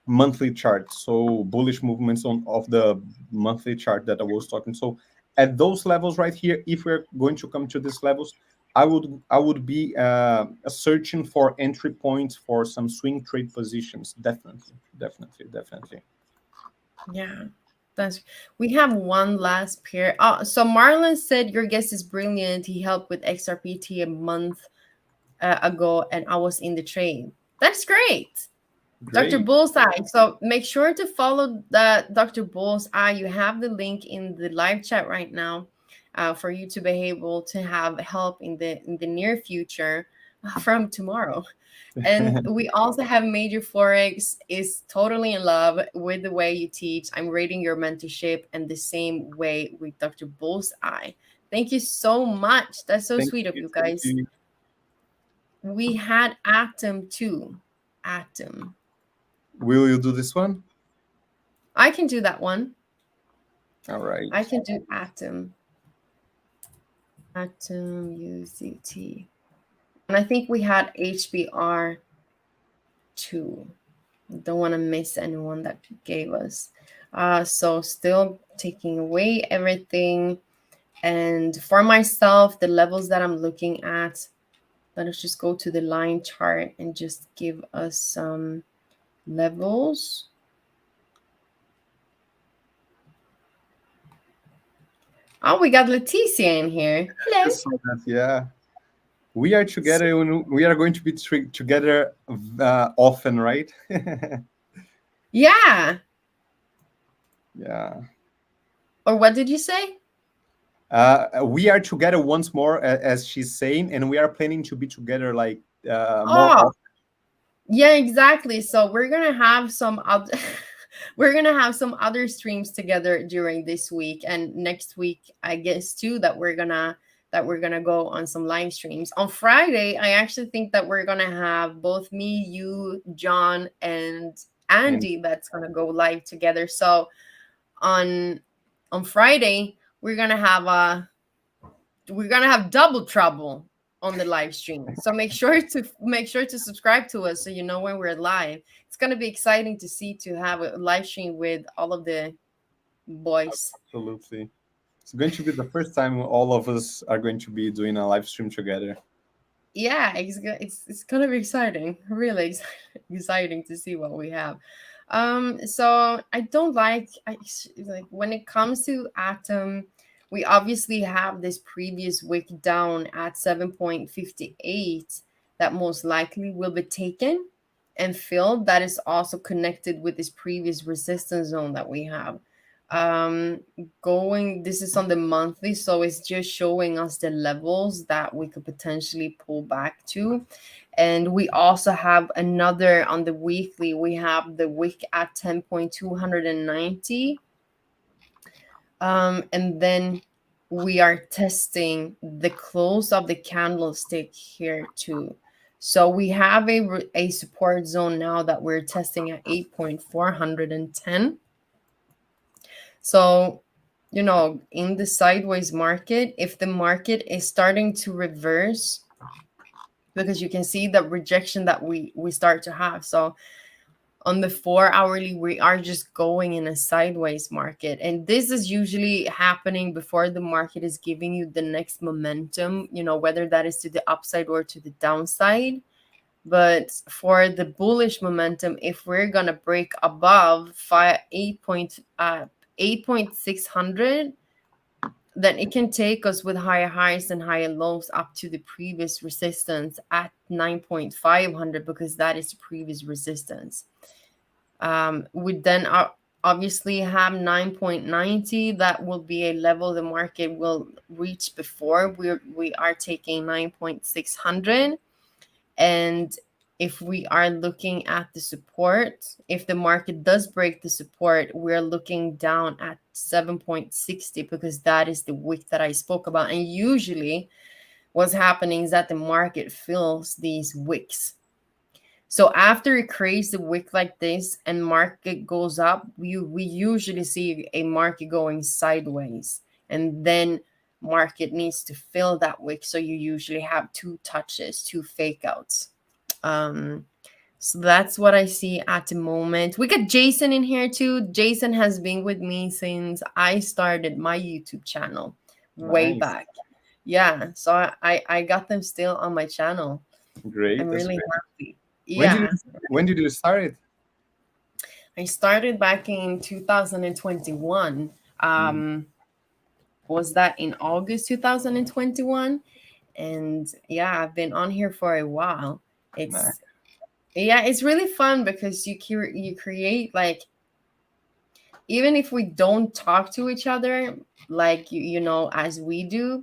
monthly chart. So bullish movements of the monthly chart that I was talking. So at those levels right here, if we're going to come to these levels, I would be searching for entry points for some swing trade positions. Definitely. Yeah, we have one last pair. So Marlon said your guest is brilliant. He helped with XRPT a month ago, and I was in the trade. That's great. Dr. Bullseye. So make sure to follow the Dr. Bullseye. You have the link in the live chat right now for you to be able to have help in the near future from tomorrow. And we also have Major Forex is totally in love with the way you teach. I'm rating your mentorship and the same way with Dr. Bullseye. Thank you so much. That's so sweet of you guys. We had Atom too. Atom. Will you do this one? I can do that one. All right. I can do Atom. Atom UZT. And I think we had HBR too. Don't want to miss anyone that gave us. So still taking away everything. And for myself, the levels that I'm looking at, let us just go to the line chart and just give us some levels. Oh, we got Leticia in here. Hello. Yeah. We are together. We are going to be together often, right? Yeah. Yeah. Or what did you say? We are together once more, as she's saying, and we are planning to be together like more often. Yeah, exactly. So we're gonna have some other we're gonna have some other streams together during this week and next week, I guess too, that we're gonna go on some live streams. On Friday, I actually think that we're gonna have both me, you, John, and Andy that's gonna go live together. So on Friday, we're gonna have double trouble on the live stream. So make sure to subscribe to us so you know when we're live. It's gonna be exciting to have a live stream with all of the boys. Absolutely. It's going to be the first time all of us are going to be doing a live stream together. Yeah, it's gonna be exciting, really exciting to see what we have. So I don't like when it comes to Atom, we obviously have this previous wick down at 7.58 that most likely will be taken and filled. That is also connected with this previous resistance zone that we have. um Going, this is on the monthly, so it's just showing us the levels that we could potentially pull back to. And we also have another on the weekly, we have the wick at 10.290. And then we are testing the close of the candlestick here too. So we have a support zone now that we're testing at 8.410. So, in the sideways market, if the market is starting to reverse, because you can see the rejection that we start to have. So on the 4 hourly, we are just going in a sideways market. And this is usually happening before the market is giving you the next momentum, whether that is to the upside or to the downside. But for the bullish momentum, if we're gonna break above 8.600, then it can take us with higher highs and higher lows up to the previous resistance at 9.500, because that is the previous resistance. We then obviously have 9.90. That will be a level the market will reach before we are taking 9.600. And if we are looking at the support, if the market does break the support, we're looking down at 7.60, because that is the wick that I spoke about. And usually what's happening is that the market fills these wicks. So after it creates a wick like this and market goes up, we usually see a market going sideways, and then market needs to fill that wick. So you usually have two touches, two fake outs. So that's what I see at the moment. We got Jason in here too. Jason has been with me since I started my YouTube channel way Nice. back. Yeah, so I got them still on my channel. Great. I'm That's really great. happy. When did Yeah, you start it? I started back in 2021. Mm, Was that in August 2021? And yeah, I've been on here for a while. nice. It's Yeah, it's really fun because you create, like, even if we don't talk to each other like as we do,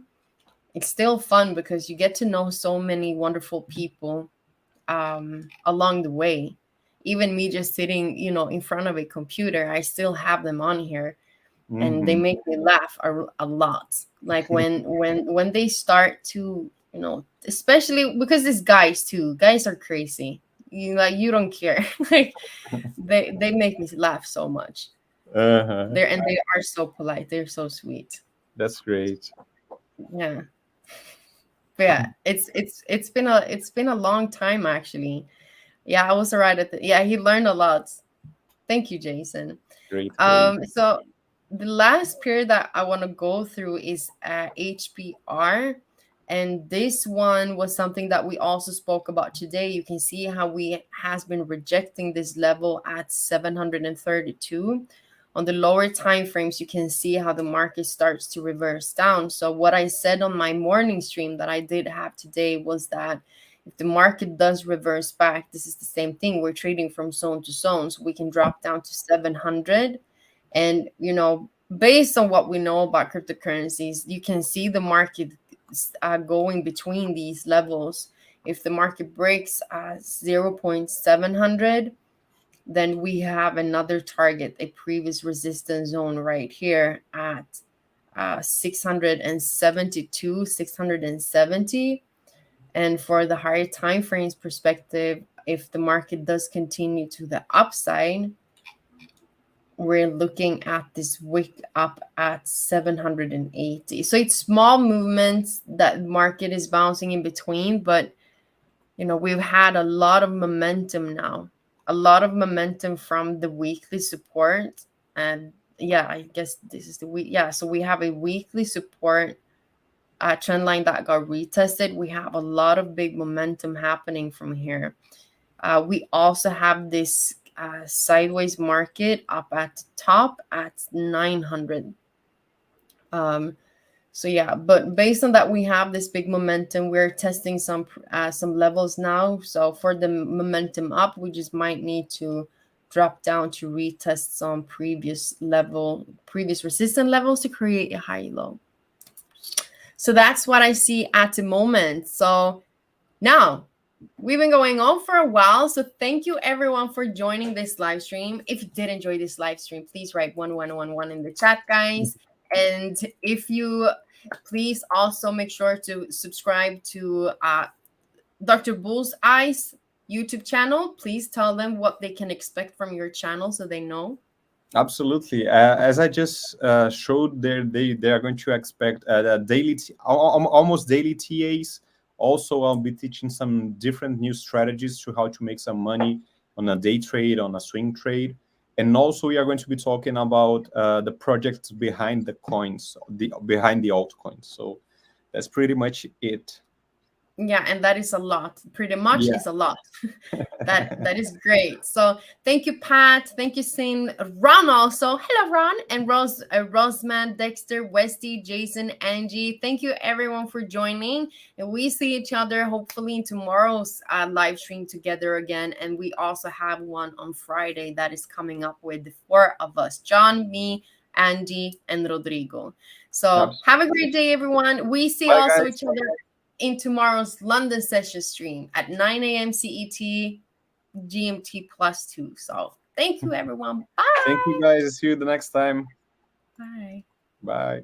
it's still fun because you get to know so many wonderful people along the way. Even me just sitting in front of a computer, I still have them on here, and they Hmm. make me laugh a lot. Like when they start to, especially because these guys are crazy. You don't care. Like they make me laugh so much. Uh-huh. They are so polite. They're so sweet. That's great. Yeah. But yeah, it's been a long time actually. Yeah, I was right at yeah, he learned a lot. Thank you, Jason. Great, great. So the last period that I want to go through is HBR. And this one was something that we also spoke about today. You can see how we has been rejecting this level at 732. On the lower time frames, you can see how the market starts to reverse down. So what I said on my morning stream that I did have today was that if the market does reverse back, this is the same thing. We're trading from zone to zone, so we can drop down to 700. And based on what we know about cryptocurrencies, you can see the market going between these levels. If the market breaks 0.700, then we have another target, a previous resistance zone right here at 672, 670. And for the higher time frames perspective, if the market does continue to the upside, we're looking at this wick up at 780. So it's small movements that market is bouncing in between, but we've had a lot of momentum now, a lot of momentum from the weekly support. And yeah, I guess this is the week. Yeah, so we have a weekly support trend line that got retested. We have a lot of big momentum happening from here. We also have this sideways market up at the top at 900. So yeah, but based on that, we have this big momentum. We're testing some levels now. So for the momentum up, we just might need to drop down to retest some previous resistance levels to create a high low. So that's what I see at the moment. So now we've been going on for a while. So thank you everyone for joining this live stream. If you did enjoy this live stream, please write 1111 in the chat, guys. And if you please also make sure to subscribe to Dr. Bull's Eyes YouTube channel. Please tell them what they can expect from your channel so they know. Absolutely. As I just showed there, they are going to expect daily, almost daily TAs. Also, I'll be teaching some different new strategies to how to make some money on a day trade, on a swing trade. And also, we are going to be talking about the projects behind the coins, behind the altcoins. So that's pretty much it. Yeah, and that is a lot. Pretty much is a lot. that is great. So thank you, Pat. Thank you, Sin. Ron also. Hello, Ron. And Roseman, Dexter, Westy, Jason, Angie. Thank you, everyone, for joining. And we see each other hopefully in tomorrow's live stream together again. And we also have one on Friday that is coming up with the 4 of us, John, me, Andy, and Rodrigo. So have a great day, everyone. We see also each other in tomorrow's London session stream at 9 a.m. CET, GMT +2. So thank you, everyone. Bye. Thank you, guys. See you the next time. Bye. Bye.